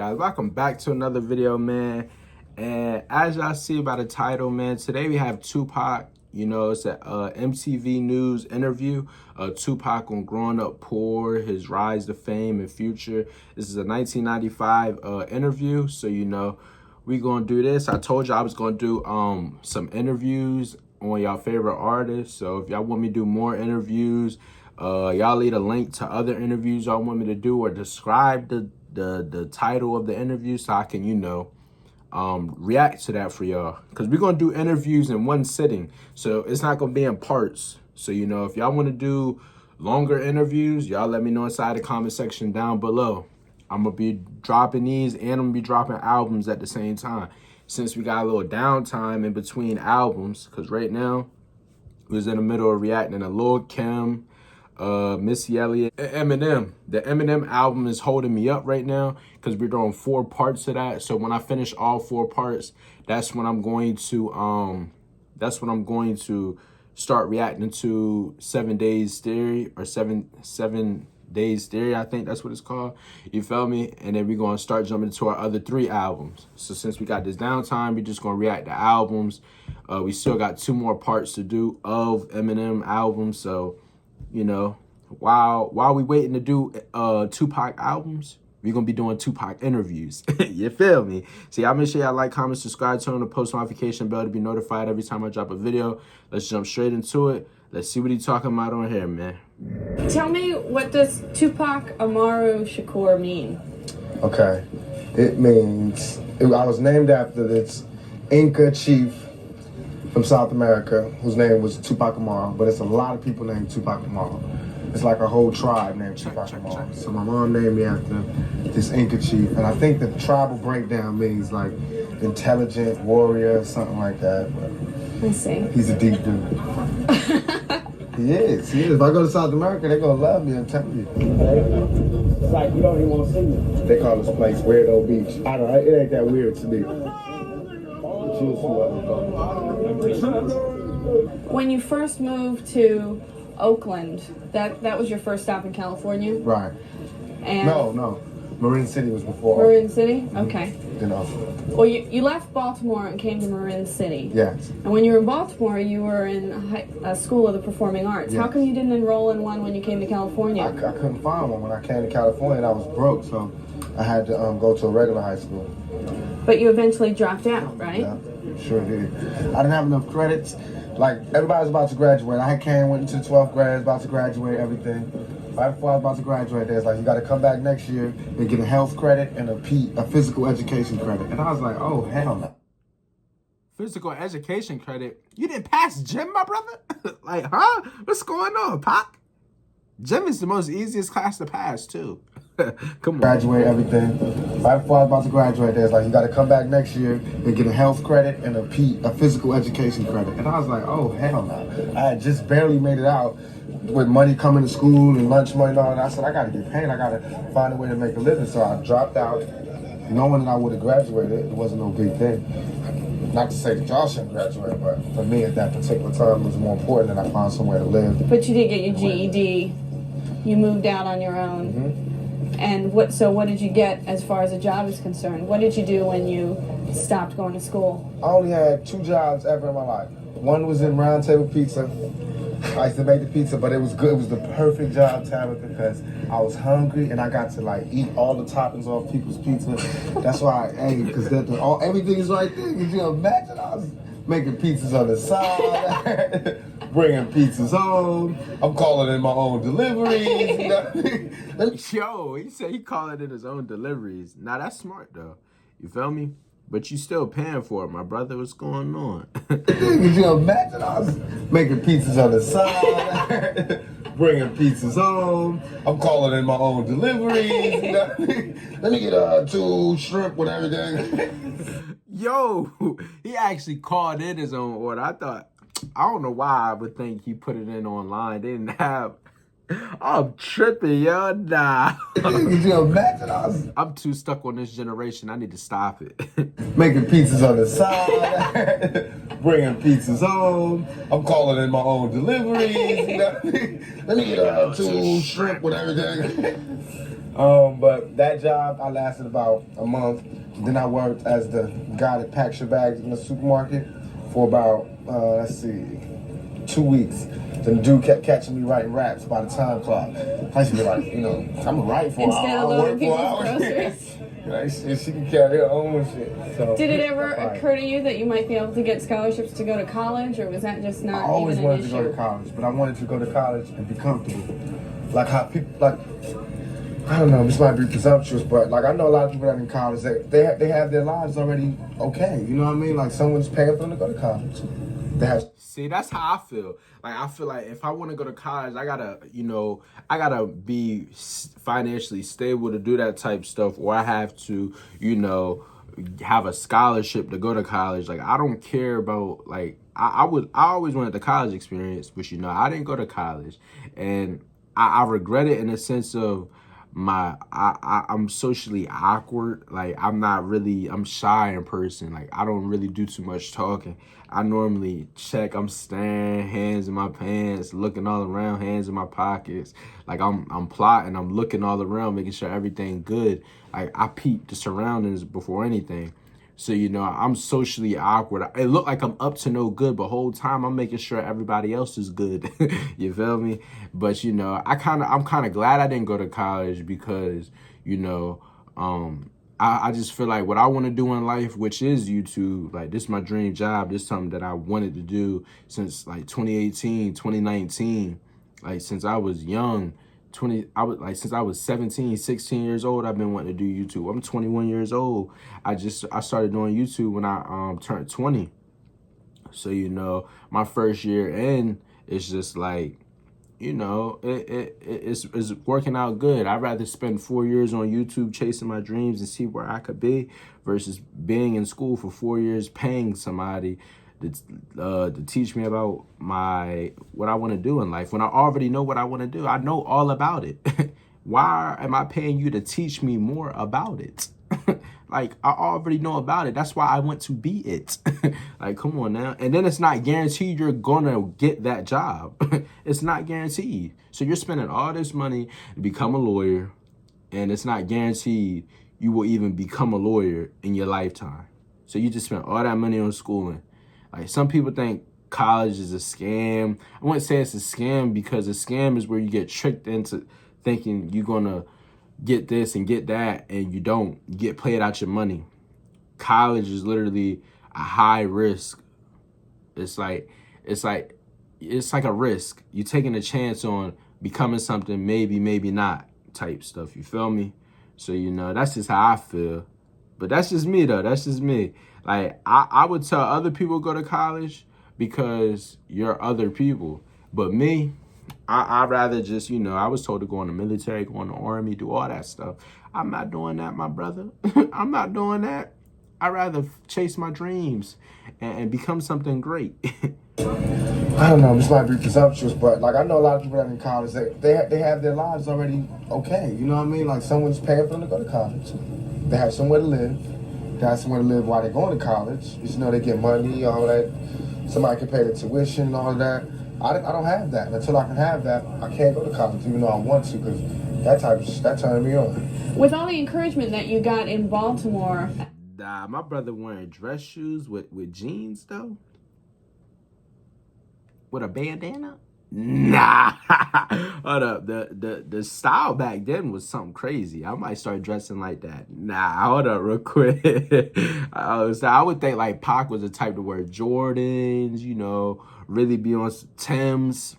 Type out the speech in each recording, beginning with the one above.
guys? Welcome back to another video, man. And as y'all see by the title, man, today we have Tupac. You know, it's a MTV News interview. Tupac on growing up poor, his rise to fame and future. This is a 1995 interview. So, you know, we gonna do this. I told you I was gonna do some interviews on y'all favorite artists. So if y'all want me to do more interviews, y'all leave a link to other interviews y'all want me to do, or describe the title of the interview so I can, you know, react to that for y'all. Because we're going to do interviews in one sitting. So it's not going to be in parts. So, you know, if y'all want to do longer interviews, y'all let me know inside the comment section down below. I'm going to be dropping these and I'm going to be dropping albums at the same time. Since we got a little downtime in between albums. Because right now, we was in the middle of reacting to Lil Kim, Missy Elliott, Eminem. The Eminem album is holding me up right now because we're doing 4 parts of that. So when I finish all 4 parts, that's when I'm going to start reacting to 7 Days Theory, or seven Days Theory, I think that's what it's called. You feel me? And then we're gonna start jumping into our other 3 albums. So since we got this downtime, we're just gonna react to albums. We still got 2 more parts to do of Eminem albums. So, you know, while we waiting to do Tupac albums, we're going to be doing Tupac interviews. You feel me? So y'all make sure y'all like, comment, subscribe, turn on the post notification bell to be notified every time I drop a video. Let's jump straight into it. Let's see what he's talking about on here, man. Tell me, what does Tupac Amaru Shakur mean? Okay. It means, I was named after this Inca chief from South America, whose name was Tupac Amaru, but it's a lot of people named Tupac Amaru. It's like a whole tribe named Tupac Amaru. So my mom named me after this Inca chief, and I think the tribal breakdown means like intelligent warrior, something like that. But I see. he's a deep dude. He is. If I go to South America, they're gonna love me, I'm telling you. It's like you don't even want to see me. They call this place Weirdo Beach. I don't know, it ain't that weird to me. When you first moved to Oakland, that was your first stop in California? Right. And No. Marin City was before. Marin City? Okay. You know. Well, you left Baltimore and came to Marin City. Yes. And when you were in Baltimore, you were in a school of the performing arts. Yes. How come you didn't enroll in one when you came to California? I couldn't find one when I came to California, and I was broke, so I had to go to a regular high school. But you eventually dropped out, right? Yeah, sure did. I didn't have enough credits. Like, everybody was about to graduate. went into the 12th grade, about to graduate, everything. Right before I was about to graduate, they was like, you got to come back next year and get a health credit and a physical education credit. And I was like, oh, hell no. Physical education credit? You didn't pass gym, my brother? Like, huh? What's going on, Pac? Gym is the most easiest class to pass, too. Come on. Graduate, everything. Right before I was about to graduate, they was like, you got to come back next year and get a health credit and a physical education credit. And I was like, oh, hell no. I had just barely made it out with money coming to school and lunch money and all that. I said, I got to get paid. I got to find a way to make a living. So I dropped out, knowing that I would have graduated. It wasn't no big thing. Not to say that y'all shouldn't graduate, but for me at that particular time, it was more important that I found somewhere to live. But you did get your GED. You moved out on your own. Mm-hmm. And what did you get as far as a job is concerned? What did you do when you stopped going to school? I only had 2 jobs ever in my life. One was in Round Table Pizza. I used to make the pizza, but it was good. It was the perfect job, Tabitha, because I was hungry and I got to like eat all the toppings off people's pizza. That's why I ate, because everything is right there. Could you imagine? I was making pizzas on the side, bringing pizzas home. I'm calling in my own deliveries. You know? Yo, he said he calling in his own deliveries. Now that's smart though. You feel me? But you still paying for it, my brother. What's going on? Could you imagine? I was making pizzas on the side, bringing pizzas home. I'm calling in my own deliveries. You know? Let me get 2 shrimp with everything. Yo, he actually called in his own order. I don't know why I would think he put it in online. They didn't have. I'm tripping, yo. Nah. Could you imagine? I'm too stuck on this generation. I need to stop it. Making pizzas on the side, bringing pizzas home. I'm calling in my own deliveries. You know? Let me get 2 shrimp with everything. But that job, I lasted about a month. Then I worked as the guy that packs your bags in the supermarket for about, 2 weeks. The dude kept catching me writing raps by the time clock. I used to be like, I'm gonna write for an Instead hour, of work loading for an people's hour. groceries. She can carry her own shit. So, Did it ever occur to you that you might be able to get scholarships to go to college, or was that just I not always even an wanted to go to issue? college, but I wanted to go to college and be comfortable. Like how people, I don't know, this might be presumptuous, but I know a lot of people that are in college, they have their lives already okay. You know what I mean? Like someone's paying for them to go to college. They have. See, that's how I feel. Like, I feel like if I want to go to college, I gotta be financially stable to do that type stuff, or I have to, have a scholarship to go to college. Like, I don't care about, I always wanted the college experience, but, I didn't go to college. And I regret it in the sense of I'm socially awkward. Like, I'm shy in person. Like, I don't really do too much talking. I normally I'm staring, hands in my pants, looking all around, hands in my pockets. Like, I'm plotting, I'm looking all around, making sure everything good. I peep the surroundings before anything. So, I'm socially awkward. It look like I'm up to no good, but whole time I'm making sure everybody else is good. You feel me? But, I'm kind of glad I didn't go to college because, I just feel like what I want to do in life, which is YouTube, like this is my dream job. This is something that I wanted to do since 2018, 2019, since I was young. Since I was 17, 16 years old, I've been wanting to do YouTube. I'm 21 years old. I started doing YouTube when I turned 20. So, my first year in, it's just it's working out good. I'd rather spend 4 years on YouTube chasing my dreams and see where I could be versus being in school for 4 years, paying somebody to teach me about what I want to do in life. When I already know what I want to do, I know all about it. Why am I paying you to teach me more about it? I already know about it. That's why I want to be it. Come on now. And then it's not guaranteed you're gonna get that job. It's not guaranteed. So you're spending all this money to become a lawyer, and it's not guaranteed you will even become a lawyer in your lifetime. So you just spent all that money on schooling. Some people think college is a scam. I wouldn't say it's a scam because a scam is where you get tricked into thinking you're gonna get this and get that, and you don't. You get played out your money. College is literally a high risk. It's like a risk. You're taking a chance on becoming something, maybe not type stuff. You feel me? So, that's just how I feel. But that's just me though. That's just me. I would tell other people go to college because you're other people. But me, I'd rather just, I was told to go in the military, go in the army, do all that stuff. I'm not doing that, my brother. I'm not doing that. I'd rather chase my dreams and become something great. I don't know, this might be presumptuous, but I know a lot of people that are in college, they have their lives already okay. You know what I mean? Someone's paying for them to go to college. They have somewhere to live. They have somewhere to live while they're going to college. They get money, all that. Somebody can pay the tuition and all of that. I don't have that. Until I can have that, I can't go to college, even though I want to, because that turned me on. With all the encouragement that you got in Baltimore. Nah, my brother wearing dress shoes with jeans though. With a bandana? Nah. Hold up. The style back then was something crazy. I might start dressing like that. Nah, hold up real quick. So I would think Pac was the type to wear Jordans, really be on Timbs.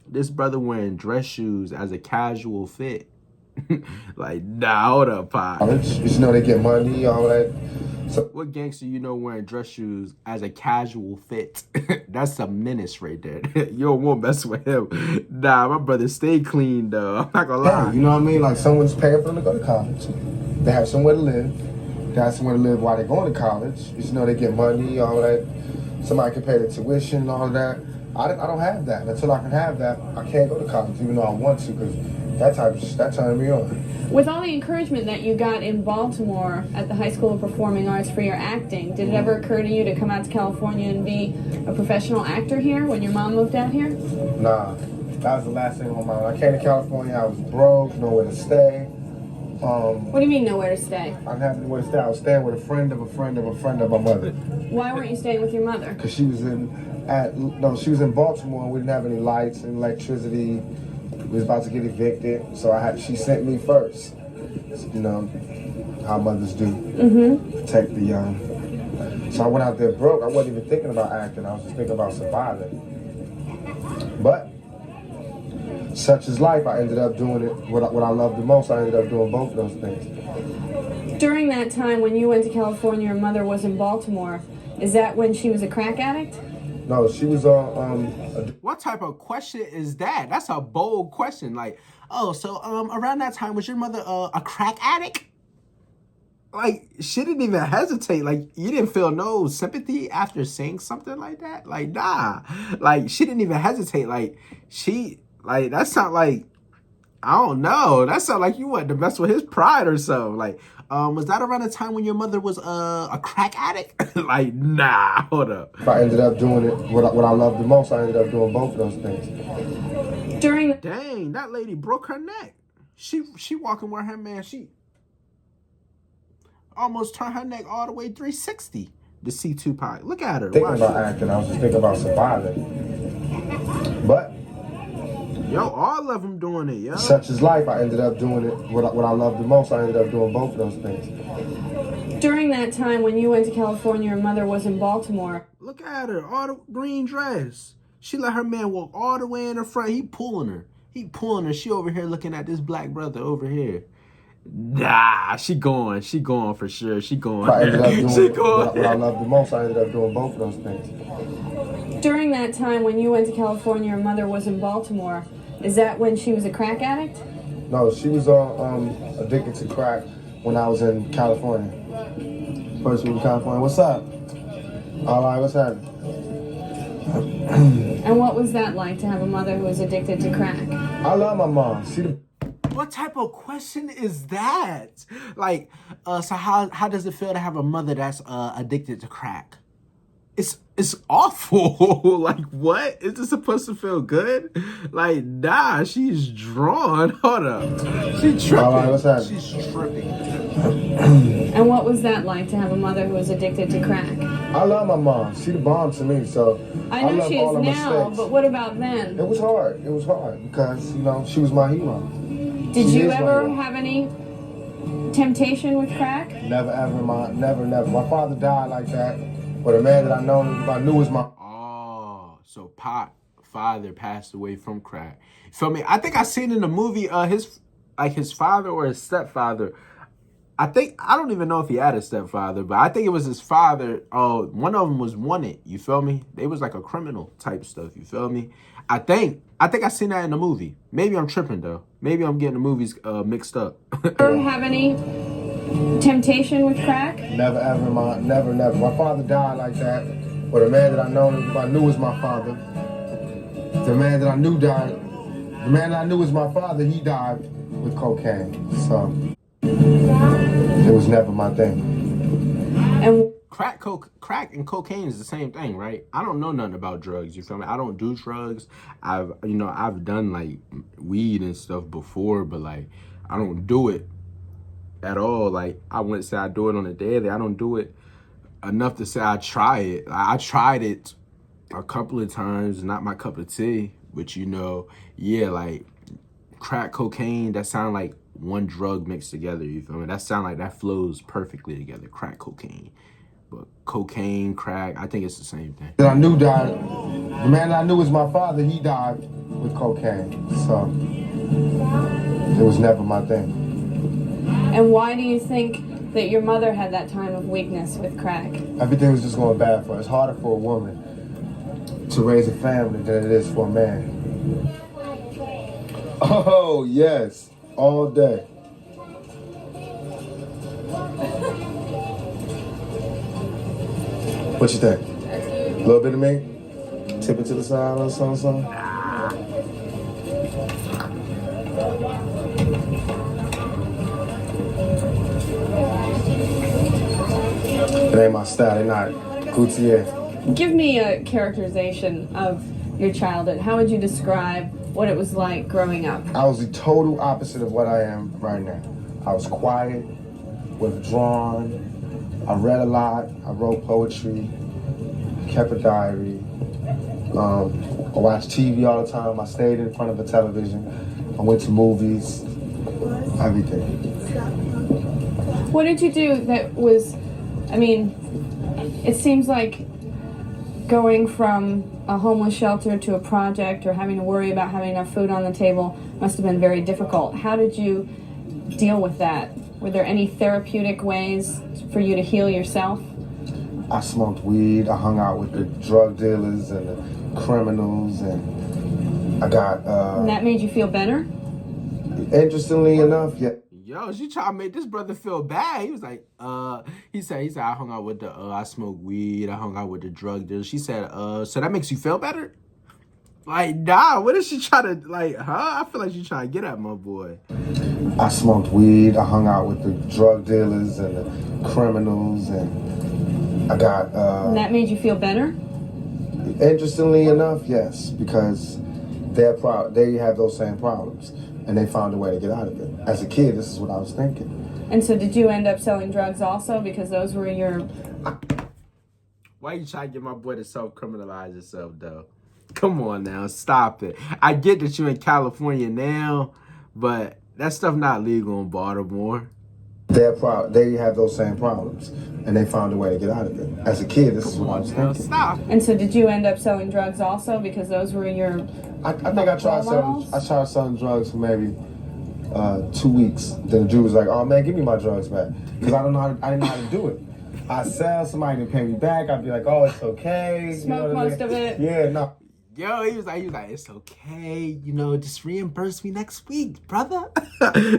This brother wearing dress shoes as a casual fit. Nah, hold up, Pac. They get money, all that. So, what gangster wearing dress shoes as a casual fit? That's a menace right there. You don't want to mess with him. Nah, my brother stay clean though. I'm not gonna lie. You know what I mean? Someone's paying for them to go to college. They have somewhere to live. They have somewhere to live while they're going to college. They get money, all that. Somebody can pay the tuition and all of that. I don't have that. Until I can have that, I can't go to college, even though I want to, because that turned me on. With all the encouragement that you got in Baltimore at the High School of Performing Arts for your acting, did it ever occur to you to come out to California and be a professional actor here when your mom moved out here? Nah, that was the last thing on my mind. I came to California, I was broke, nowhere to stay. What do you mean nowhere to stay? I didn't have anywhere to stay. I was staying with a friend of a friend of a friend of my mother. Why weren't you staying with your mother? Because she was in Baltimore and we didn't have any lights and electricity. We was about to get evicted, so she sent me first. You know how mothers do. Protect the young. So I went out there broke. I wasn't even thinking about acting. I was just thinking about surviving. But such is life. I ended up doing it. What I love the most, I ended up doing both of those things. During that time when you went to California, your mother was in Baltimore. Is that when she was a crack addict? No, she was What type of question is that? That's a bold question. Like, oh, so around that time was your mother a crack addict? Like, she didn't even hesitate. Like, you didn't feel no sympathy after saying something like that? Like, nah. Like, she didn't even hesitate. Like, that sound like, I don't know. That sound like you wanted to mess with his pride or something. Like, was that around the time when your mother was a crack addict? Like, nah, hold up. I ended up doing it. What I love the most, I ended up doing both of those things. Dang, that lady broke her neck. She walking where her man, she almost turned her neck all the way 360 to see Tupac. Look at her. Thinking about acting, I was just thinking about surviving. But yo, all of them doing it, yo. Such is life. I ended up doing it. What I love the most, I ended up doing both of those things. During that time when you went to California, your mother was in Baltimore. Look at her, all the green dress. She let her man walk all the way in the front. He pulling her. She over here looking at this black brother over here. Nah, she going for sure. She going. I ended up doing what I love the most, I ended up doing both of those things. During that time when you went to California, your mother was in Baltimore. Is that when she was a crack addict? No, she was addicted to crack when I was in California. First week in California. What's up? All right, what's happening? And what was that like to have a mother who was addicted to crack? I love my mom. What type of question is that? Like, so how does it feel to have a mother that's addicted to crack? It's awful. Like, what? Is this supposed to feel good? Like, nah, she's drawn. Hold up. She's tripping. All right, what's happening? She's tripping. And what was that like to have a mother who was addicted to crack? I love my mom. She the bomb to me, so I know love she all is her now, mistakes. but what about then? It was hard. It was hard because, you know, she was my hero. Did you ever have any temptation with crack? Never, ever, never. My father died like that, but a man that I knew was my... Oh, so father passed away from crack. You feel me? I think I seen in the movie his father or his stepfather. I don't even know if he had a stepfather, but I think it was his father. One of them was wanted. You feel me? They was like a criminal type stuff. You feel me? I think I seen that in the movie. Maybe I'm tripping though. Maybe I'm getting the movies mixed up. Ever have any temptation with crack? Never, ever, never. My father died like that, but a man that I knew was my father. The man that I knew died. The man that I knew was my father. He died with cocaine. So it was never my thing. And Crack and cocaine is the same thing, right? I don't know nothing about drugs, you feel me? I don't do drugs. I've done like weed and stuff before, but like I don't do it at all. Like I wouldn't say I do it on a daily. I don't do it enough to say I try it. I tried it a couple of times, not my cup of tea, but yeah, like crack, cocaine, that sound like one drug mixed together, you feel me? That sound like that flows perfectly together, crack, cocaine. But cocaine, crack, I think it's the same thing. That I knew died. The man that I knew was my father. He died with cocaine. So it was never my thing. And why do you think that your mother had that time of weakness with crack? Everything was just going bad for her. It's harder for a woman to raise a family than it is for a man. Oh, yes. All day. What you think? A little bit of me? Tip it to the side or something? It ain't my style. They not Coutier. Give me a characterization of your childhood. How would you describe what it was like growing up? I was the total opposite of what I am right now. I was quiet, withdrawn. I read a lot. I wrote poetry, kept a diary. I watched TV all the time. I stayed in front of a television. I went to movies, everything. What did you do that was, I mean, it seems like going from a homeless shelter to a project or having to worry about having enough food on the table must have been very difficult. How did you deal with that? Were there any therapeutic ways for you to heal yourself? I smoked weed. I hung out with the drug dealers and the criminals, and I got. And that made you feel better? Interestingly enough, yeah. Yo, she trying to make this brother feel bad. He was like, he said, I hung out with I smoked weed. I hung out with the drug dealers. She said, so that makes you feel better? Like, nah, what is she trying to, like, huh? I feel like she's trying to get at my boy. I smoked weed. I hung out with the drug dealers and the criminals, and I got. And that made you feel better? Interestingly enough, yes, because they have those same problems, and they found a way to get out of it. As a kid, this is what I was thinking. And so did you end up selling drugs also because those were your... Why you trying to get my boy to self-criminalize yourself, though? Come on now, stop it. I get that you're in California now, but that stuff not legal in Baltimore. They have those same problems, and they found a way to get out of it. As a kid, this is what I was thinking. Stop. And so did you end up selling drugs also because those were your... I think I tried selling drugs for maybe 2 weeks. Then the dude was like, "Oh man, give me my drugs back," because I didn't know how to do it. I sell, somebody to pay me back. I'd be like, "Oh, it's okay." Smoke most of it. Yeah, no. Yo, he was like, it's okay, just reimburse me next week, brother.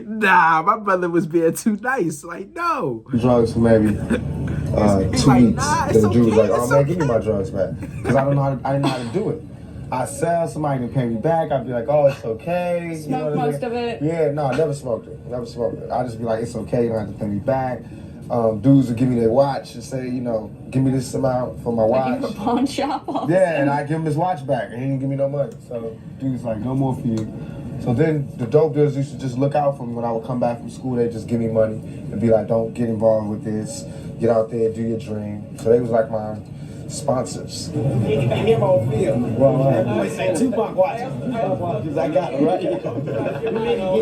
Nah, my brother was being too nice. Like, no. Drugs for maybe 2 weeks. Nah, then the dude was like, "Oh man, okay. give me my drugs back," because I didn't know how to do it. I sell, somebody to pay me back. I'd be like, "Oh, it's okay." Smoke most of it. Yeah, no, I never smoked it. I'd just be like, "It's okay, you don't have to pay me back." Dudes would give me their watch and say, "Give me this amount for my watch." Like you were a pawn shop. Yeah, and I give him his watch back, and he didn't give me no money. So dude's like, "No more for you." So then the dope dealers used to just look out for me when I would come back from school. They'd just give me money and be like, "Don't get involved with this. Get out there, do your dream." So they was like my sponsors. Him on film. Boy say Tupac watches. Tupac watches. I got it right. Get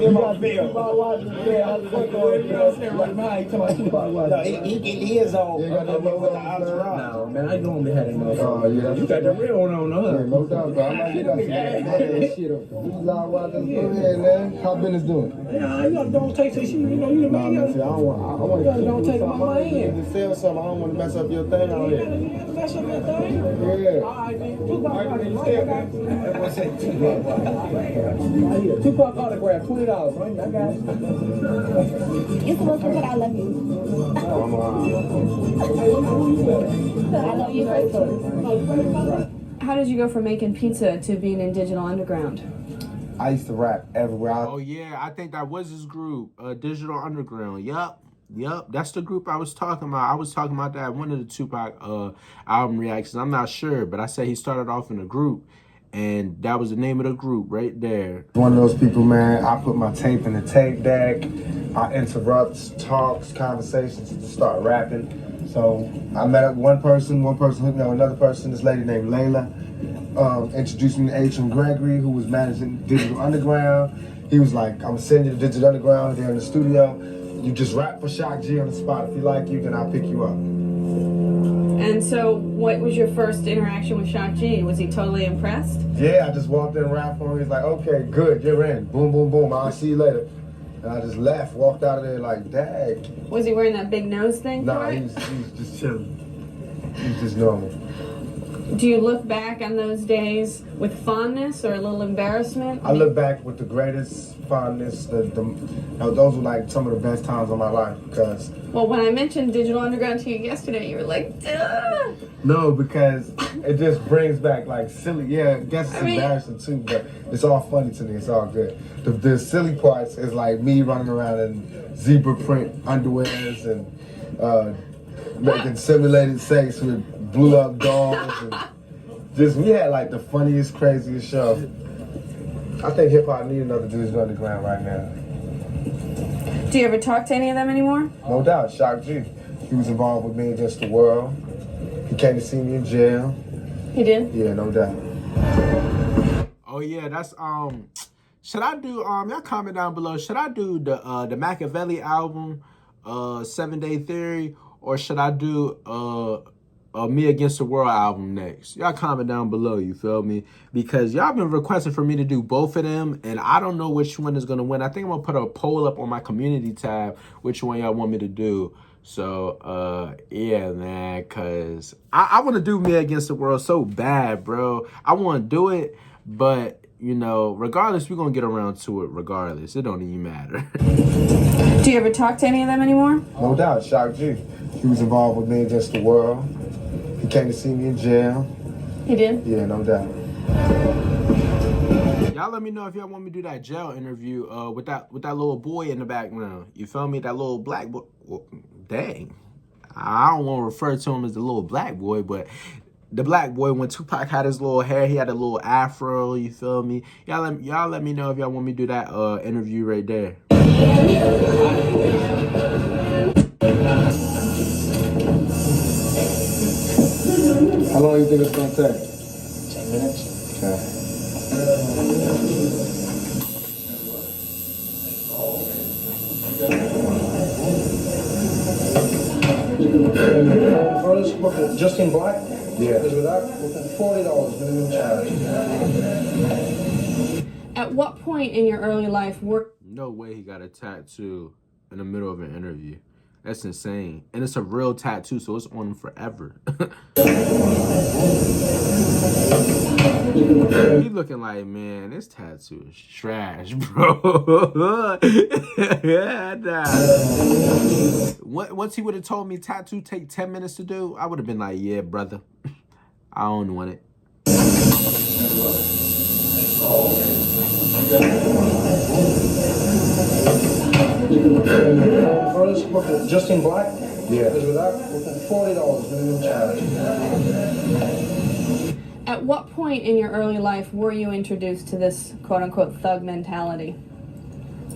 him on film. Tupac watches. Yeah, I was like, he talking Tupac watches. No, he get his on with the entourage. No, man, I normally had it. Oh yeah, You got the real one on, huh? Yeah, no doubt, bro. I'm not getting up to that shit up. These live watches, go ahead, man. How business doing? Yeah, you don't take this shit. You know, you Nah, man, see, I want to don't take it on my end. Just sell something. I don't want to mess up your thing out here. That's your thing. Yeah. Tupac autograph, $20, right? I got it. You're supposed to put I love you. I love you first. How did you go from making pizza to being in Digital Underground? I used to rap everywhere. Oh, yeah, I think that was his group, Digital Underground. Yup, that's the group I was talking about. I was talking about that one of the Tupac album reactions. I'm not sure, but I said he started off in a group, and that was the name of the group right there. One of those people, man, I put my tape in the tape deck. I interrupt talks, conversations to start rapping. So I met up one person hooked me up with another person, this lady named Layla. Introduced me to H.M. Gregory, who was managing Digital Underground. He was like, "I'm gonna send you to Digital Underground, they're in the studio. You just rap for Shock G on the spot. If you like you, then I'll pick you up." And so what was your first interaction with Shock G? Was he totally impressed? Yeah, I just walked in and rapped for him. He's like, "Okay, good, you're in. Boom, boom, boom. I'll see you later." And I just left, walked out of there like, "Dang." Was he wearing that big nose thing? Nah, he was just chilling. He was just normal. Do you look back on those days with fondness or a little embarrassment? I look back with the greatest fondness. Those were like some of the best times of my life because. Well, when I mentioned Digital Underground to you yesterday, you were like, duh! No, because it just brings back like silly. Yeah, I guess it's embarrassing too, but it's all funny to me. It's all good. The silly parts is like me running around in zebra print underwears and making simulated sex with blew up dolls and we had like the funniest, craziest show. I think hip hop need another Digital Underground right now. Do you ever talk to any of them anymore? No doubt, Shock G. He was involved with Me Against the World. He came to see me in jail. He did? Yeah, no doubt. Oh yeah, that's should I do y'all comment down below, should I do the Machiavelli album, 7 Day Theory, or should I do Me Against the World album next? Y'all comment down below, you feel me? Because y'all been requesting for me to do both of them, and I don't know which one is gonna win. I think I'm gonna put a poll up on my community tab, which one y'all want me to do. So, yeah, man, because I want to do Me Against the World so bad, bro. I want to do it, but, you know, regardless, we're going to get around to it regardless. It don't even matter. Do you ever talk to any of them anymore? No doubt, Shock G. He was involved with Me Against the World. He came to see me in jail. He did? Yeah, no doubt. Y'all let me know if y'all want me to do that jail interview with that little boy in the background. You feel me? That little black boy. Well, dang. I don't want to refer to him as the little black boy, but the black boy, when Tupac had his little hair, he had a little afro, you feel me? Y'all let me know if y'all want me to do that interview right there. How long do you think it's going to take? 10 minutes. Okay. First, just in black? Yeah. Because without, $40 minimum charge. At what point in your early life were... No way he got a tattoo in the middle of an interview. That's insane. And it's a real tattoo, so it's on him forever. He looking like, man, this tattoo is trash, bro. Yeah, nah. Once he would have told me tattoo take 10 minutes to do, I would have been like, yeah, brother. I don't want it. First, just in black? Yeah. Because without, $40 minimum charge. At what point in your early life were you introduced to this quote-unquote thug mentality?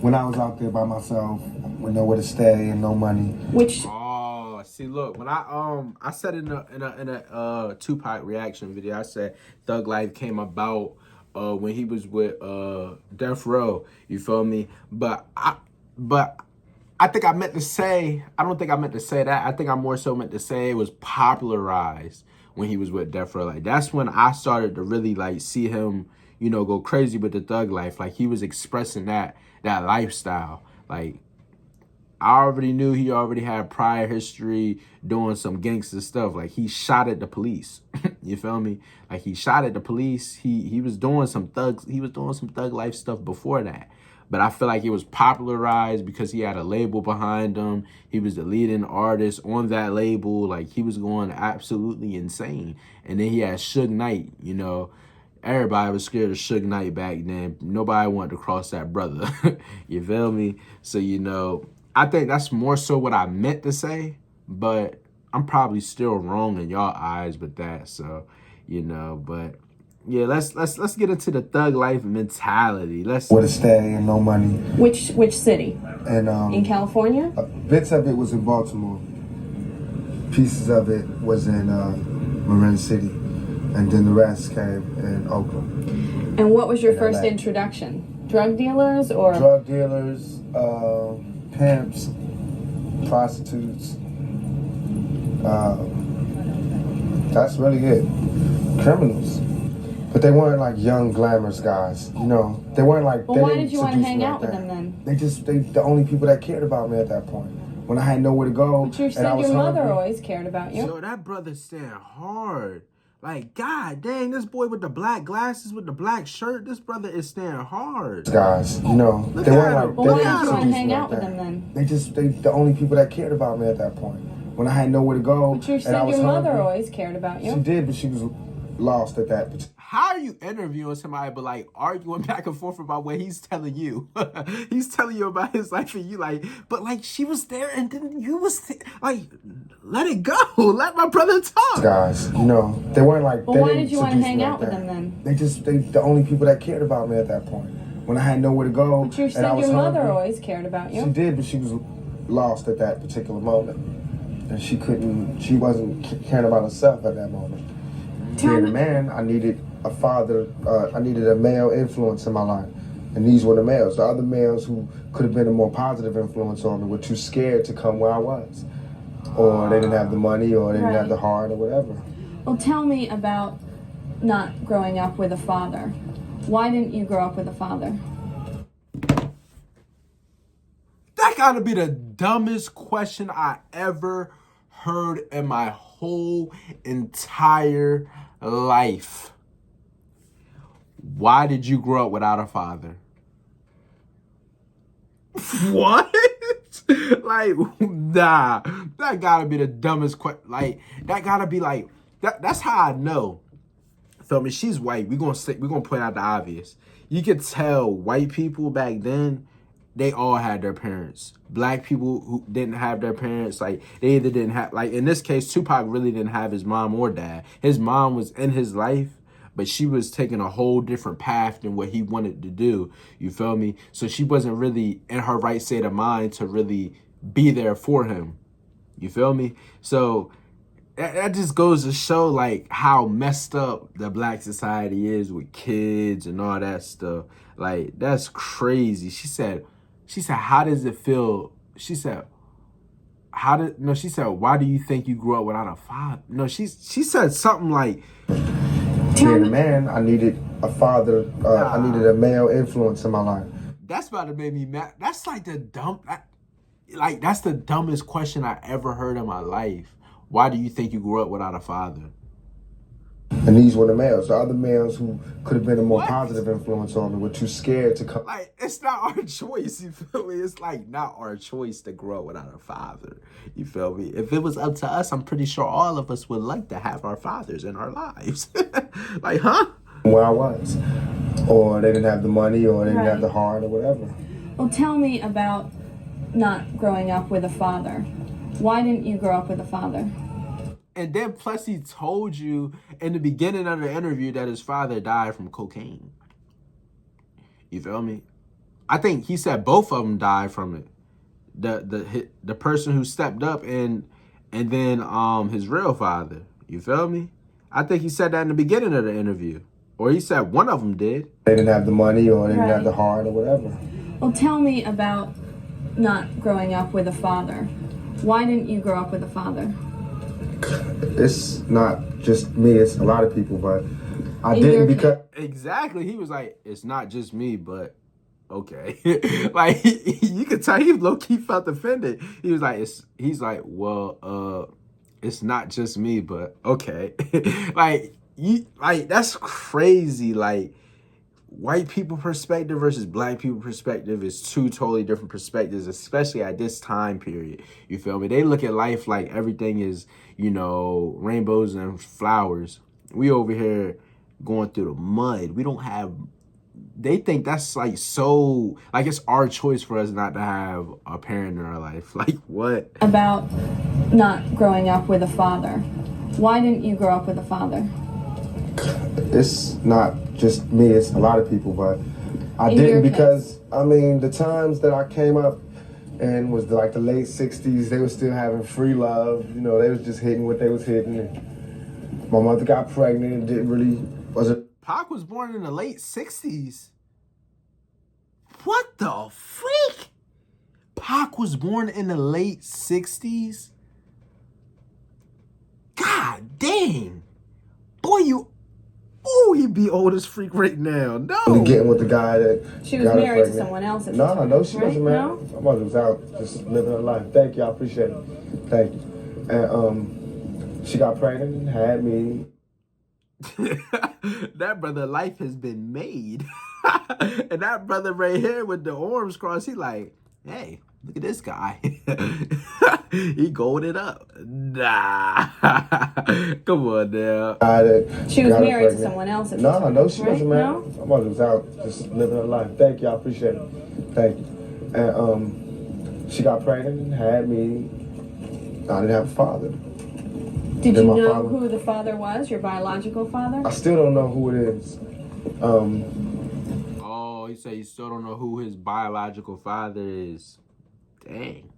When I was out there by myself, with nowhere to stay and no money. Which... Oh, see, look, when I said in a Tupac reaction video, I said Thug Life came about when he was with Death Row, you feel me? But I think I meant to say, I don't think I meant to say that. I think I more so meant to say it was popularized when he was with Death Row. Like, that's when I started to really, like, see him, you know, go crazy with the thug life. Like, he was expressing that lifestyle. Like, I already knew he already had prior history doing some gangster stuff. Like, he shot at the police. You feel me? Like, he shot at the police. He was doing some thug life stuff before that. But I feel like it was popularized because he had a label behind him. He was the leading artist on that label. Like, he was going absolutely insane. And then he had Suge Knight, you know. Everybody was scared of Suge Knight back then. Nobody wanted to cross that brother. You feel me? So, you know, I think that's more so what I meant to say. But I'm probably still wrong in y'all eyes with that. So, you know, but... yeah, let's get into the thug life mentality. Where to stay and no money. Which city? And in California? Bits of it was in Baltimore. Pieces of it was in Marin City, and then the rest came in Oakland. And what was your first introduction? Drug dealers or? Drug dealers, pimps, prostitutes. That's really it. Criminals. But they weren't like young, glamorous guys, you know. They weren't like. Well, why did you want to hang out with them then? They the only people that cared about me at that point. When I had nowhere to go, but you said your mother always cared about you. So that brother's staying hard. Like, God dang, this boy with the black glasses, with the black shirt, this brother is staying hard. Guys, you know, they weren't like. Well, why did you want to hang out with them then? They the only people that cared about me at that point. When I had nowhere to go, but you said your mother always cared about you. She did, but she was lost at that. How are you interviewing somebody but like arguing back and forth about what he's telling you? He's telling you about his life and you like, but like she was there and then you was like, let it go. Let my brother talk. Guys, you know, they weren't like. Well, why did you want to hang out with them then? They the only people that cared about me at that point. when I had nowhere to go. But you and I said was your mother hungry. always cared about you. She did, but she was lost at that particular moment. And she wasn't caring about herself at that moment. Being a man, I needed a father, I needed a male influence in my life. And these were the males. The other males who could have been a more positive influence on me were too scared to come where I was. Or they didn't have the money, or they didn't have the heart, or whatever. Well, tell me about not growing up with a father. Why didn't you grow up with a father? That gotta be the dumbest question I ever heard in my whole entire life. Why did you grow up without a father? What? Like, nah. That gotta be the dumbest question. Like, that gotta be like, that's how I know. Feel me? She's white. We're gonna point out the obvious. You could tell white people back then, they all had their parents. Black people who didn't have their parents, like, they either didn't have, like, in this case, Tupac really didn't have his mom or dad. His mom was in his life, but she was taking a whole different path than what he wanted to do. You feel me? So she wasn't really in her right state of mind to really be there for him. You feel me? So that just goes to show, like, how messed up the black society is with kids and all that stuff. Like, that's crazy. She said, how does it feel? She said, why do you think you grew up without a father? No, she said something like, being a man, I needed a father, I needed a male influence in my life. That's about to make me mad. That's like that's the dumbest question I ever heard in my life. Why do you think you grew up without a father? And these were the males. The other males who could have been a more positive influence on me were too scared to come. Like, it's not our choice, you feel me? It's like not our choice to grow up without a father, you feel me? If it was up to us, I'm pretty sure all of us would like to have our fathers in our lives. Like, huh? Where I was. Or they didn't have the money, or they didn't have the heart, or whatever. Well, tell me about not growing up with a father. Why didn't you grow up with a father? And then plus he told you in the beginning of the interview that his father died from cocaine. You feel me? I think he said both of them died from it. The person who stepped up and then his real father. You feel me? I think he said that in the beginning of the interview. Or he said one of them did. They didn't have the money, or they didn't have the heart, or whatever. Well, tell me about not growing up with a father. Why didn't you grow up with a father? It's not just me, it's a lot of people, but I didn't because... Exactly. He was like, it's not just me, but okay. Like, you could tell he low-key felt offended. He was like, it's not just me, but okay. Like, that's crazy. Like, white people perspective versus black people perspective is two totally different perspectives, especially at this time period. You feel me? They look at life like everything is, rainbows and flowers. We over here going through the mud. We don't have, they think that's like so, like it's our choice for us not to have a parent in our life. Like what? About not growing up with a father. Why didn't you grow up with a father? It's not just me, it's a lot of people, but I didn't because, the times that I came up and was like the late 60s, they were still having free love. They was just hitting what they was hitting. And my mother got pregnant and didn't really, Pac was born in the late 60s. What the freak? Pac was born in the late 60s? God dang. Boy, he'd be old as freak right now. No. Getting with the guy that she was married to someone else at the time. No, she wasn't married. No? My mother was out just living her life. Thank you, I appreciate it. Thank you. And she got pregnant and had me. That brother life has been made. And that brother right here with the arms crossed, he like, hey, look at this guy. He golded up. Nah. Come on now. She was married to someone else at the time. No, she wasn't married. No? My mother was out just living her life. Thank you, I appreciate it. Thank you. And she got pregnant and had me. I didn't have a father. Did you know who the father was, your biological father? I still don't know who it is. Oh, he said you still don't know who his biological father is. Dang.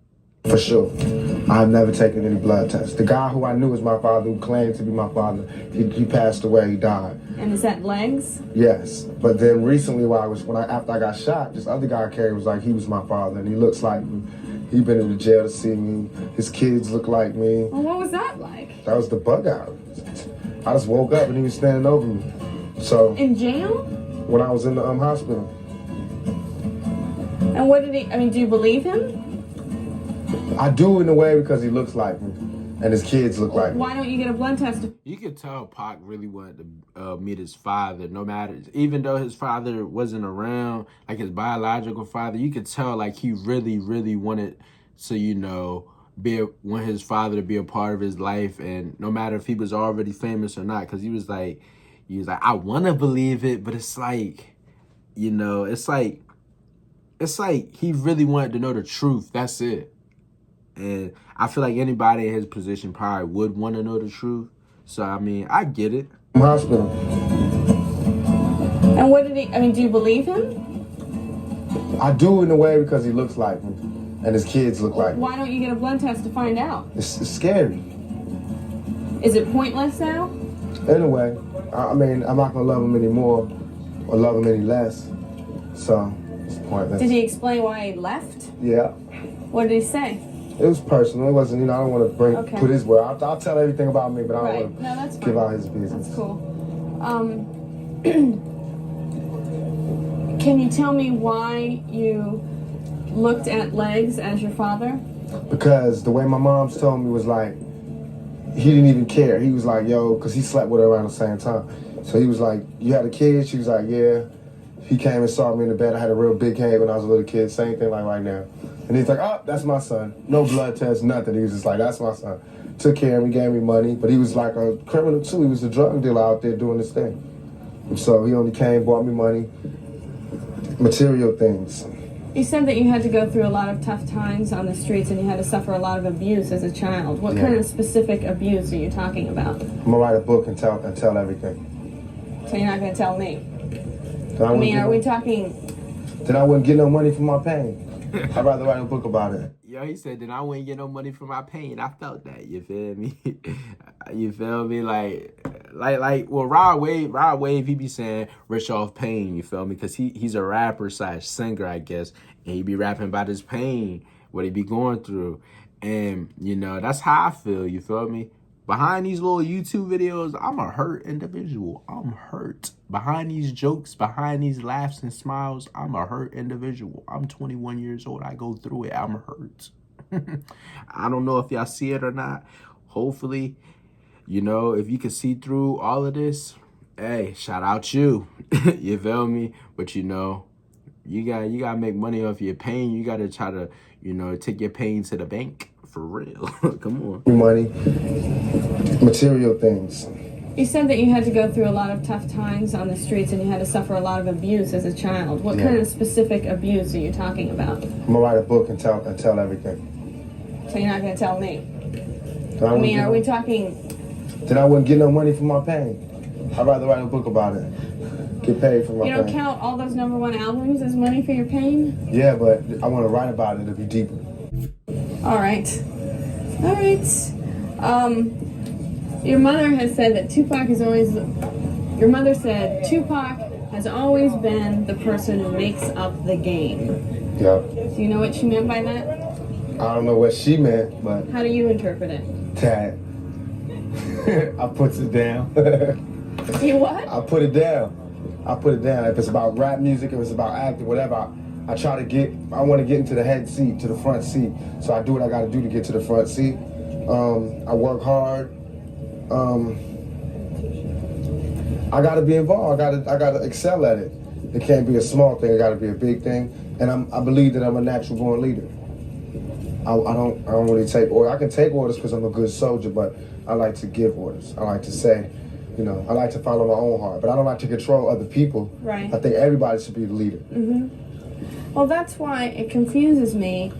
For sure. I've never taken any blood tests. The guy who I knew was my father, who claimed to be my father, he passed away, he died. And is that legs? Yes. But then recently after I got shot, this other guy Kerry was like, he was my father and he looks like me. He been in the jail to see me. His kids look like me. Well, what was that like? That was the bug out. I just woke up and he was standing over me. So In jail? when I was in the hospital. And what did he, I mean, do you believe him? I do in a way because he looks like me and his kids look like me. Why don't you get a blood test? You could tell Pac really wanted to meet his father, no matter, even though his father wasn't around, like his biological father, you could tell like he really, really wanted to, you know, want his father to be a part of his life, and no matter if he was already famous or not, because he was like, I want to believe it, but it's like, you know, it's like he really wanted to know the truth. That's it. And I feel like anybody in his position probably would want to know the truth. So, I mean, I get it. Hospital. And what did he, I mean, do you believe him? I do in a way because he looks like me and his kids look like me. Why don't you get a blood test to find out? It's scary. Is it pointless now? In a way. I mean, I'm not going to love him anymore or love him any less. So, it's pointless. Did he explain why he left? Yeah. What did he say? It was personal. It wasn't, you know, I don't want to put his word. I'll tell everything about me, but I don't want to give out his business. That's cool. Can you tell me why you looked at legs as your father? Because the way my mom's told me was like, he didn't even care. He was like, yo, because he slept with her around the same time. So he was like, you had a kid? She was like, yeah. He came and saw me in the bed. I had a real big head when I was a little kid. Same thing like right now. And he's like, oh, that's my son. No blood test, nothing. He was just like, that's my son. Took care of me, gave me money. But he was like a criminal too. He was a drug dealer out there doing this thing. And so he only came, bought me money, material things. You said that you had to go through a lot of tough times on the streets and you had to suffer a lot of abuse as a child. What kind of specific abuse are you talking about? I'm gonna write a book and tell everything. So you're not going to tell me? I mean, are we talking... Then I wouldn't get no money for my pain. I'd rather write a book about it. Yo, he said, then I wouldn't get no money for my pain. I felt that. You feel me? You feel me? Well, Rod Wave, he be saying rich off pain. You feel me? Because he's a rapper / singer, I guess. And he be rapping about his pain, what he be going through. And, you know, that's how I feel. You feel me? Behind these little YouTube videos, I'm a hurt individual. I'm hurt. Behind these jokes, behind these laughs and smiles, I'm a hurt individual. I'm 21 years old. I go through it. I'm hurt. I don't know if y'all see it or not. Hopefully, you know, if you can see through all of this, hey, shout out you. You feel me? But, you know, you gotta make money off your pain. You got to try to, you know, take your pain to the bank. For real. Come on. Money, material things. You said that you had to go through a lot of tough times on the streets and you had to suffer a lot of abuse as a child. What kind of specific abuse are you talking about? I'm gonna write a book and tell everything. So you're not going to tell me? I mean, are we talking... Then I wouldn't get no money for my pain. I'd rather write a book about it. Get paid for my pain. You don't count all those #1 albums as money for your pain? Yeah, but I want to write about it to be deeper. All right. Your mother has said that Tupac is always... Your mother said Tupac has always been the person who makes up the game. Yeah. Do you know what she meant by that? I don't know what she meant, but... How do you interpret it? That I puts it down. You what? I put it down. I put it down. If it's about rap music, if it's about acting, whatever, I want to get into the head seat, to the front seat. So I do what I got to do to get to the front seat. I work hard. I got to be involved. I got to excel at it. It can't be a small thing. It got to be a big thing. And I believe that I'm a natural born leader. I don't really take orders. I can take orders because I'm a good soldier, but I like to give orders. I like to say, you know, I like to follow my own heart, but I don't like to control other people. Right. I think everybody should be the leader. Mm-hmm. Well, that's why it confuses me.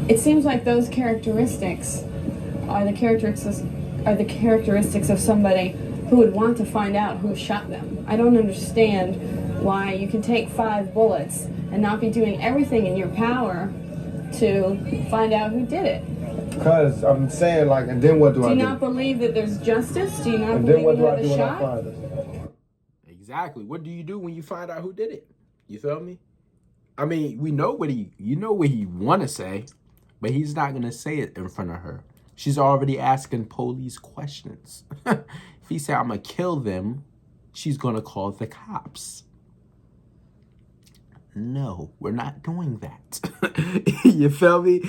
It seems like those characteristics are the characteristics of somebody who would want to find out who shot them. I don't understand why you can take 5 bullets and not be doing everything in your power to find out who did it. Because I'm saying, like, and then what do I do? Do you not believe that there's justice? Do you not And then believe what you do have I a do when I shot? find it? Exactly. What do you do when you find out who did it? You feel me? I mean, we know what he want to say, but he's not going to say it in front of her. She's already asking police questions. If he say, I'm going to kill them, she's going to call the cops. No, we're not doing that. You feel me?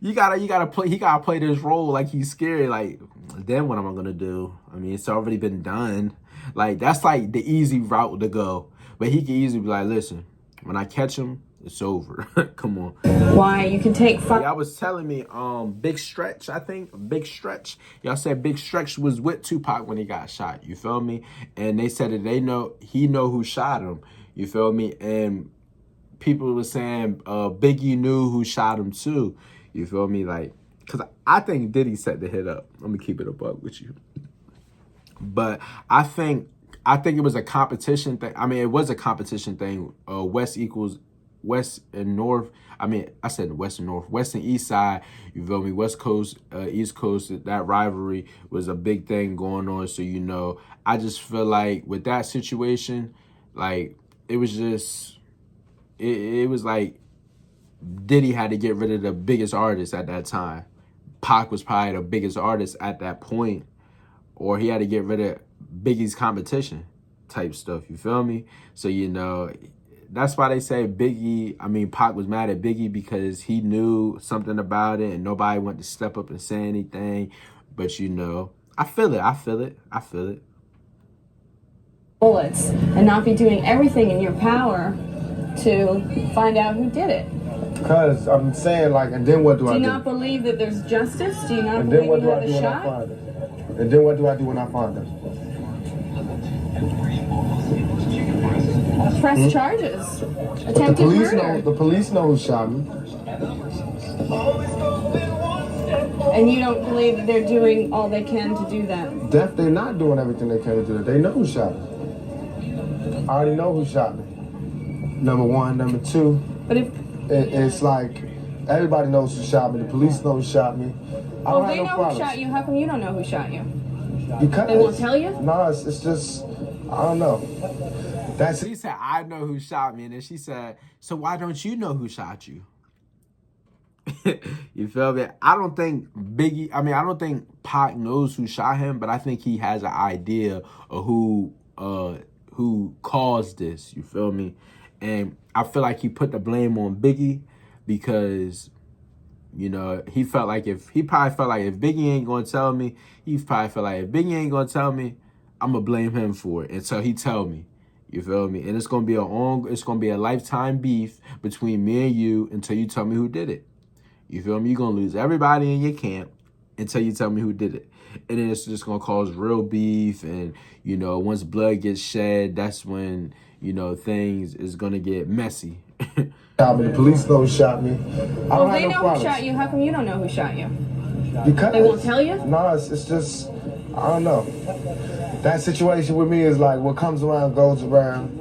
You gotta play. He gotta play this role like he's scary. Like, then what am I gonna do? I mean, it's already been done. Like, that's like the easy route to go. But he can easily be like, listen, when I catch him, it's over. Come on. Why you can take 5. Y'all was telling me, Big Stretch, I think, Big Stretch. Y'all said Big Stretch was with Tupac when he got shot. You feel me? And they said that he know who shot him. You feel me? And people were saying Biggie knew who shot him too. You feel me? Like, because I think Diddy set the hit up. Let me keep it above with you. But I think it was a competition thing. I mean, it was a competition thing. West equals West and North. I mean, I said West and North. West and East side, you feel me? West Coast, East Coast, that rivalry was a big thing going on. So, you know, I just feel like with that situation, like, it was just, it was like Diddy had to get rid of the biggest artist at that time. Pac was probably the biggest artist at that point. Or he had to get rid of Biggie's competition type stuff. You feel me? So, you know, that's why they say Pac was mad at Biggie because he knew something about it and nobody wanted to step up and say anything. But, you know, I feel it. Bullets and not be doing everything in your power to find out who did it. Because I'm saying, like, and then what do I do? Do you not believe that there's justice? Do you not And then believe what you do I have do a when I shot? find it? And then what do I do when I find it? Press charges. But Attempted murder. the police know who shot me. And you don't believe that they're doing all they can to do that? They're not doing everything they can to do that. They know who shot me. I already know who shot me. Number one. Number two, But if it's like everybody knows who shot me. The police know who shot me. I don't they have no know problems. who shot you, how come you don't know who shot you? Because They won't tell you? No, it's just, I don't know. That's She said, I know who shot me. And then she said, so why don't you know who shot you? You feel me? I don't think Pac knows who shot him, but I think he has an idea of who caused this. You feel me? And I feel like he put the blame on Biggie because, you know, he probably felt like if Biggie ain't gonna tell me, I'm gonna blame him for it until he tell me. You feel me? And it's gonna be a lifetime beef between me and you until you tell me who did it. You feel me? You're gonna lose everybody in your camp until you tell me who did it. And then it's just gonna cause real beef. And, you know, once blood gets shed, that's when, you know, things is gonna get messy. The police know who shot me. Well, they know who shot you, how come you don't know who shot you? Because They won't tell you? No, it's just, I don't know. That situation with me is like what comes around goes around.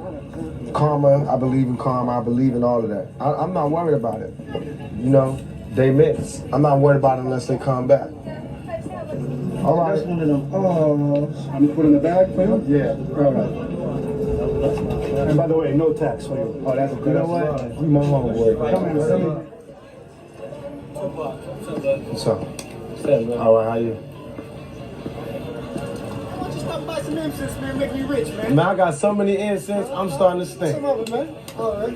Karma, I believe in karma. I believe in all of that. I'm not worried about it. You know, they miss. I'm not worried about it unless they come back. All right. That's one of them. Oh, I'm put in the bag for you? Yeah. All right. And by the way, no tax for you. Oh, that's You know what? You my homeboy. Come in, see me. What's up? All right, how you? Just stop by some incense, man. Make me rich, man. Man, I got so many incense, I'm starting to stink. Some of it, man. All right.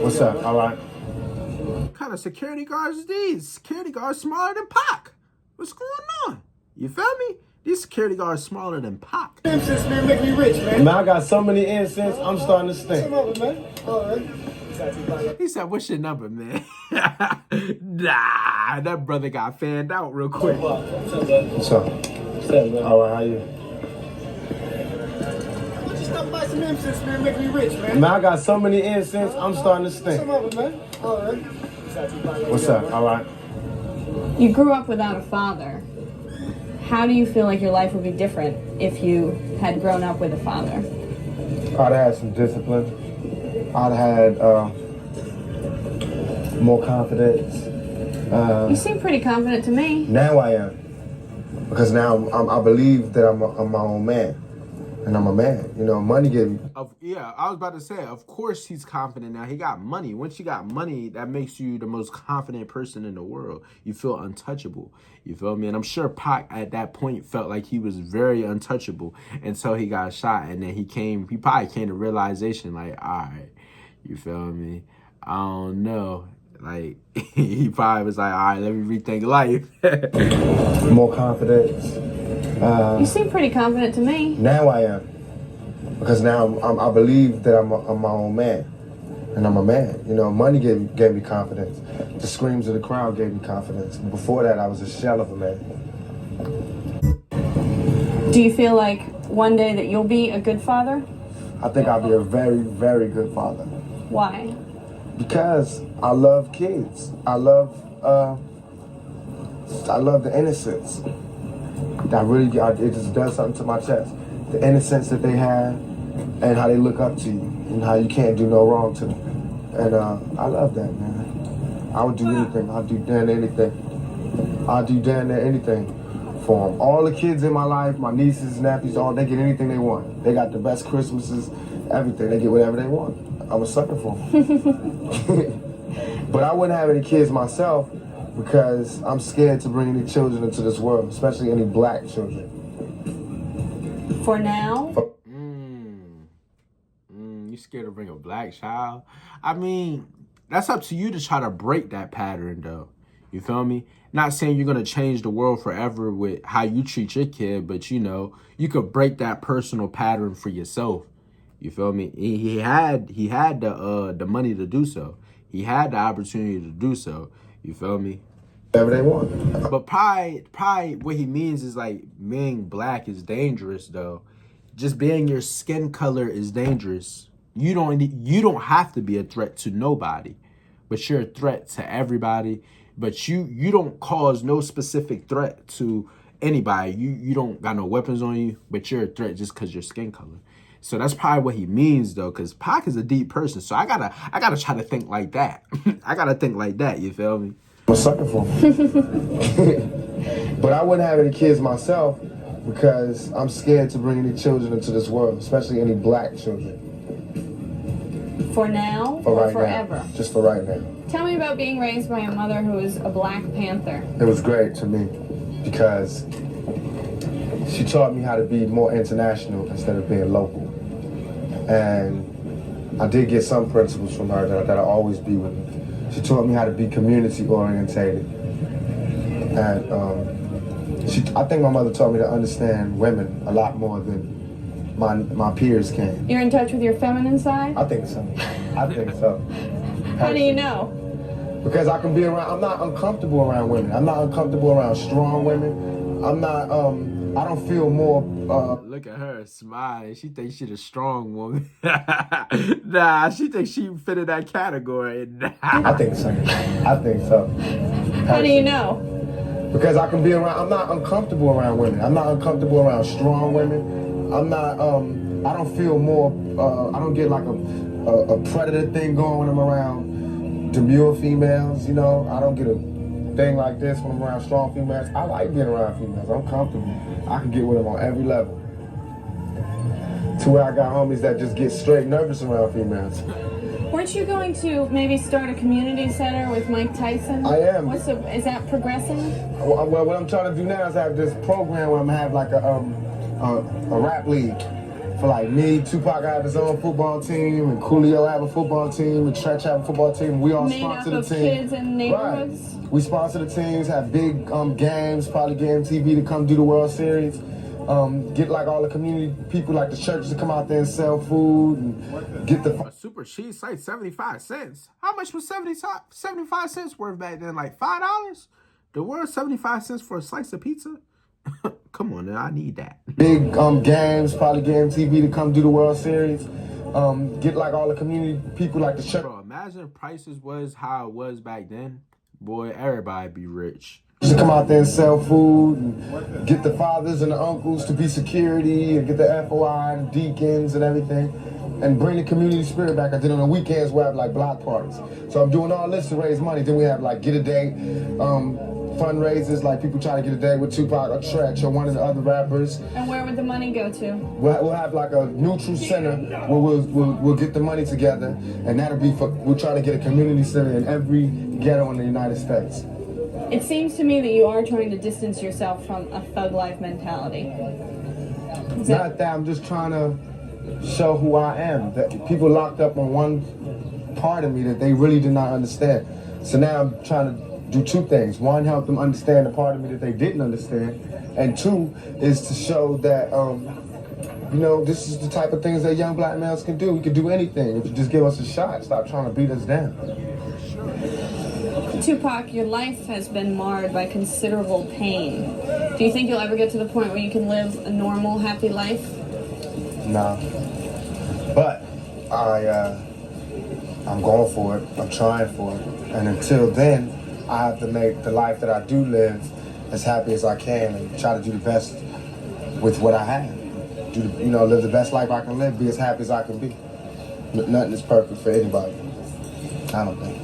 What's up? All right. What kind of security guards is these? Security guards smaller than Pac. What's going on? You feel me? These security guards smaller than Pac. Incense, man. Make me rich, man. Man, I got so many incense, I'm starting to stink. Some of it, man. All right. He said, what's your number, man? Nah, that brother got fanned out real quick. What's up? All right, how you? Just stop by some incense, man. Make me rich, man. Man, I got so many incense, I'm starting to stink. Some of it, man. All right. What's up? All right. You grew up without a father. how do you feel like your life would be different if you had grown up with a father? I'd have had some discipline. I'd have had more confidence. You seem pretty confident to me. Now I am. Because now I believe that I'm my own man. And I'm a man. You know, money gave me. Yeah, I was about to say, of course he's confident now. He got money. Once you got money, that makes you the most confident person in the world. You feel untouchable. You feel me? And I'm sure Pac at that point felt like he was very untouchable until he got shot. And then he probably came to realization like, all right, you feel me? I don't know. Like, he probably was like, all right, let me rethink life. More confidence. You seem pretty confident to me. Now I am. Because now I believe that I'm my own man. And I'm a man. You know, money gave me confidence. The screams of the crowd gave me confidence. Before that, I was a shell of a man. Do you feel like one day that you'll be a good father? I think I'll be a very, very good father. Why? Because I love kids. I love the innocence. It just does something to my chest. The innocence that they have and how they look up to you and how you can't do no wrong to them. And I love that, man. I would do anything. I'd do damn near anything. I'd do damn near anything for them. All the kids in my life, my nieces, nephews, they get anything they want. They got the best Christmases, everything. They get whatever they want. I'm a sucker for them. But I wouldn't have any kids myself because I'm scared to bring any children into this world, especially any black children. For now? You scared to bring a black child? I mean, that's up to you to try to break that pattern, though. You feel me? Not saying you're going to change the world forever with how you treat your kid, but, you know, you could break that personal pattern for yourself. You feel me? He had the money to do so. He had the opportunity to do so. You feel me? Whatever they want. But pride, what he means is like being black is dangerous, though. Just being your skin color is dangerous. You don't have to be a threat to nobody, but you're a threat to everybody. But you don't cause no specific threat to anybody. You don't got no weapons on you, but you're a threat just because your skin color. So that's probably what he means, though, because Pac is a deep person. So I gotta try to think like that. I gotta think like that. You feel me? I'm a sucker for them. But I wouldn't have any kids myself because I'm scared to bring any children into this world, especially any black children. For now For or right forever? now. Just for right now. Tell me about being raised by a mother who is a Black Panther. It was great to me because she taught me how to be more international instead of being local. And I did get some principles from her that'll always be with me. She taught me how to be community orientated. And I think my mother taught me to understand women a lot more than my peers can. You're in touch with your feminine side? I think so. I think so. How do you know? Because I can be around, I'm not uncomfortable around women. I'm not uncomfortable around strong women. I'm not, I don't feel more, Look at her smiling. She thinks she's a strong woman. Nah, she thinks she fit in that category. Nah. I think so. I think so. How do you know? Because I can be around, I'm not uncomfortable around women. I'm not uncomfortable around strong women. I'm not, I don't feel more, I don't get like a predator thing going when I'm around demure females, you know? I don't get a thing like this when I'm around strong females. I like being around females. I'm comfortable. I can get with them on every level. To where I got homies that just get straight nervous around females. Weren't you going to maybe start a community center with Mike Tyson? I am. Is that progressing? Well, what I'm trying to do now is have this program where I'm gonna have like a rap league. For like me, Tupac have his own football team, and Coolio have a football team, and Tretch have a football team. We all sponsor the team. Made up of kids in neighborhoods? Right. We sponsor the teams, have big games, probably get MTV to come do the World Series. Get like all the community people, like the churches, to come out there and sell food and get the... A super cheese like 75 cents. How much was 75 cents worth back then? Like $5? The world 75 cents for a slice of pizza? Come on, now, I need that. Big games, probably get MTV to come do the World Series. Get like all the community people, like the church. Bro, imagine if prices was how it was back then. Boy, everybody be rich. To come out there and sell food and get the fathers and the uncles to be security and get the FOI and deacons and everything and bring the community spirit back. I did on the weekends where I have like block parties. So I'm doing all this to raise money. Then we have like Get a Day fundraisers, like people try to get a day with Tupac or Tretch or one of the other rappers. And where would the money go to? We'll have like a neutral center where we'll get the money together, and that'll be for, we're trying to get a community center in every ghetto in the United States. It seems to me that you are trying to distance yourself from a thug life mentality. Not that, I'm just trying to show who I am. That people locked up on one part of me that they really did not understand. So now I'm trying to do two things. One, help them understand the part of me that they didn't understand. And two, is to show that, you know, this is the type of things that young black males can do. We can do anything if you just give us a shot. Stop trying to beat us down. Tupac, your life has been marred by considerable pain. Do you think you'll ever get to the point where you can live a normal, happy life? Nah. But I'm going for it. I'm trying for it. And until then, I have to make the life that I do live as happy as I can and try to do the best with what I have. Live the best life I can live, be as happy as I can be. Nothing is perfect for anybody. I don't think.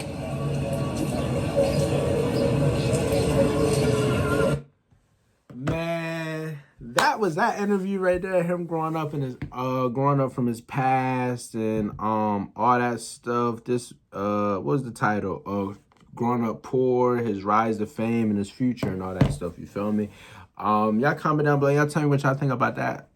Man, that was that interview right there. Him growing up from his past and all that stuff. This what was the title? Growing Up Poor, his rise to fame and his future and all that stuff. You feel me? Y'all comment down below. Y'all tell me what y'all think about that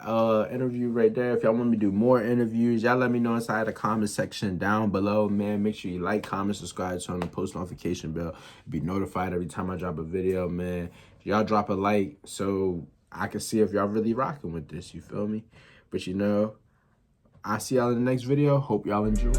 interview right there. If y'all want me to do more interviews, y'all let me know inside the comment section down below. Man, make sure you like, comment, subscribe, turn on the post notification bell. Be notified every time I drop a video, man. Y'all drop a like so I can see if y'all really rocking with this. You feel me? But you know, I'll see y'all in the next video. Hope y'all enjoy.